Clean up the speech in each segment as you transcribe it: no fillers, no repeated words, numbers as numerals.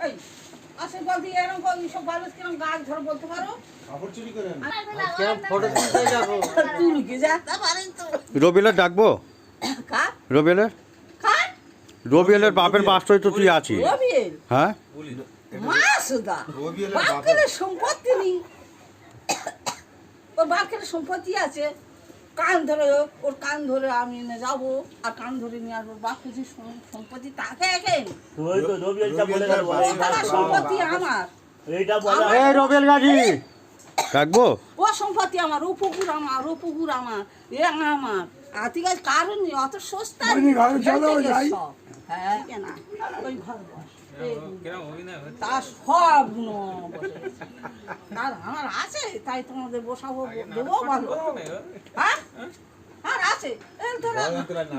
এই আসে বলতে এরকম সব বালুস কিরকম গাছ ধরে বলতে পারো কাপড় চুরি করেন কেমন ফটো তুলতে যাবো তুই কি যেতে পারেন তো রবিলের ডাকবো কার রবিলের কার রবিলের বাপের পাশটাই তো তুই আছিস রবিল হ্যাঁ মাসুদা রবিউলের বাপের সম্পত্তি নেই ওর বাপের সম্পত্তি আছে কান ধরে ওর কান ধরে আমি নিয়ে যাবো আর কান ধরে নিয়ে আসবো বাপের যে সম্পত্তি তাকে একেন ওই তো রবিউলটা বলে গেল ও তারা সম্পত্তি আমার এইটা বলা এই রবিল গাজী ডাকবো ও সম্পত্তি আমার ও পুকুর আমার এ আমার আতি গাছ কারণ নেই অত সস্তা হ্যাঁ কেনা ওই ঘর বস তা সব আমার আছে তাই তোমাদের বসাবো দেবো ভালো হ্যাঁ আর আছে তোরা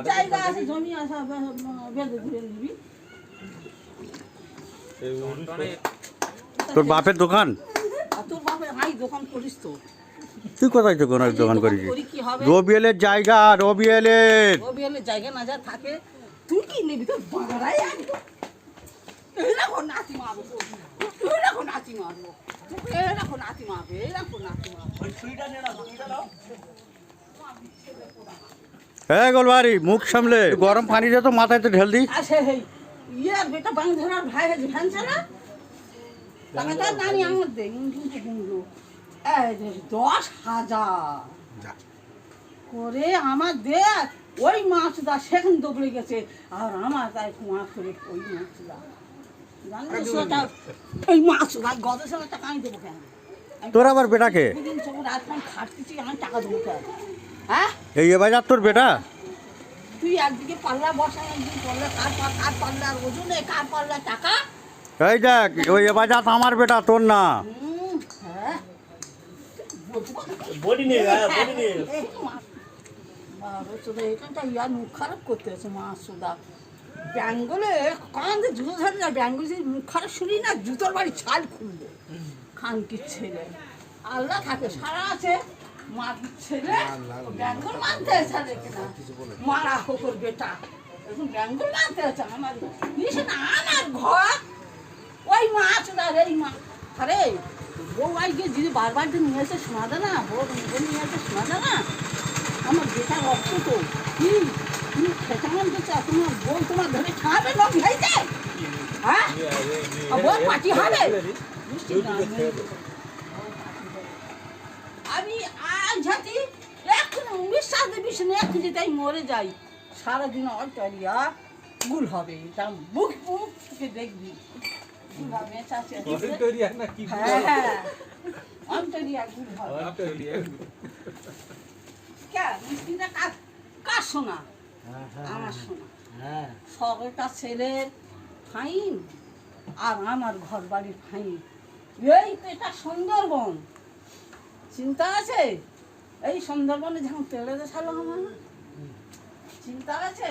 জায়গা আছে জমি আছে বেঁধে ঘুরে নিবি তোর বাপের দোকান আর তোর বাপের হাই দোকান করিস তো তুই কোথায় দোকান করিস করি কি হবে রবিলের জায়গা রবিলের রবিউলের জায়গা না যা থাকে তুই কি নিবি তোর বাড়াই একদম এরকম নাতি মারবো এরকম নাতি মারবো এরকম নাতি মারবে এরকম নাতি মারবো ওই ছুরিটা নে না ছুরিটা দাও হ্যাঁ গোলবাড়ি মুখ সামলে গরম পানি দে তো মাথায় তো ঢেল দি আসে হেই ইয়ে বেটা বাং ধরার ভাই আছে ভ্যান চালা তাকে তার নানি আমার দে ইংলিশে কিনলো এই যে 10,000 করে আমার দে ওই মাছটা সেখানে দৌড়ে গেছে আর আমার তাই মাছ করে ওই মাছটা জানিস ওটা ওই মাছটা গত সময় টাকা আমি দেবো কেন তোর আবার বেটাকে দুদিন সব রাত খাটতেছি আমি টাকা দেবো কেন হ্যাঁ এই বাজার তোর বেটা তুই একদিকে পাল্লা বসাই একদিন পাল্লা কার পাল্লার ওজনে কার পাল্লা টাকা এই দেখ ওই বাজার আমার বেটা তোর না হ্যাঁ বডি নে বডি নে এখানটা ইয়ার মুখ খারাপ করতে আছে মাছ সুদা ব্যাঙ্গলে কান্দে জুতো ধরে না ব্যাঙ্গলে যদি মুখ খারাপ শুনি না জুতোর বাড়ি ছাল খুলবে খানকির ছেলে আল্লাহ থাকে সারা আছে মাটির ছেলে ব্যাঙ্গল মানতে আছে কিনা মারা হোকর বেটা এখন ব্যাঙ্গল মানতে আছে আমার না আমার ঘর ওই মাছ না রে এই মাছ আরে বউ আইকে যদি বারবার দিন নিয়ে এসে শোনা দে না বউ নিয়ে এসে শোনা দে না আমার বেটা রক্ত তো কি তুমি খেতাম তো চা তোমার বউ তোমার ধরে খাবে লোক খাইতে হ্যাঁ বউ পাটি হবে আমি আজ ঝাঁতি এখন বিশ্বাস দেবিস না এখন যে তাই মরে যাই সারাদিন অল্টারিয়া গুল হবে তা বুক বুক থেকে দেখবি হ্যাঁ অন্তরিয়া গুল হবে মিষ্টিটা কার শোনা আমার শোনা সকলটা ছেলের ফাইন আর আমার ঘর বাড়ির ফাইন এই তো এটা সুন্দরবন চিন্তা আছে এই সুন্দরবনে যখন তেড়ে দেশালো আমার চিন্তা আছে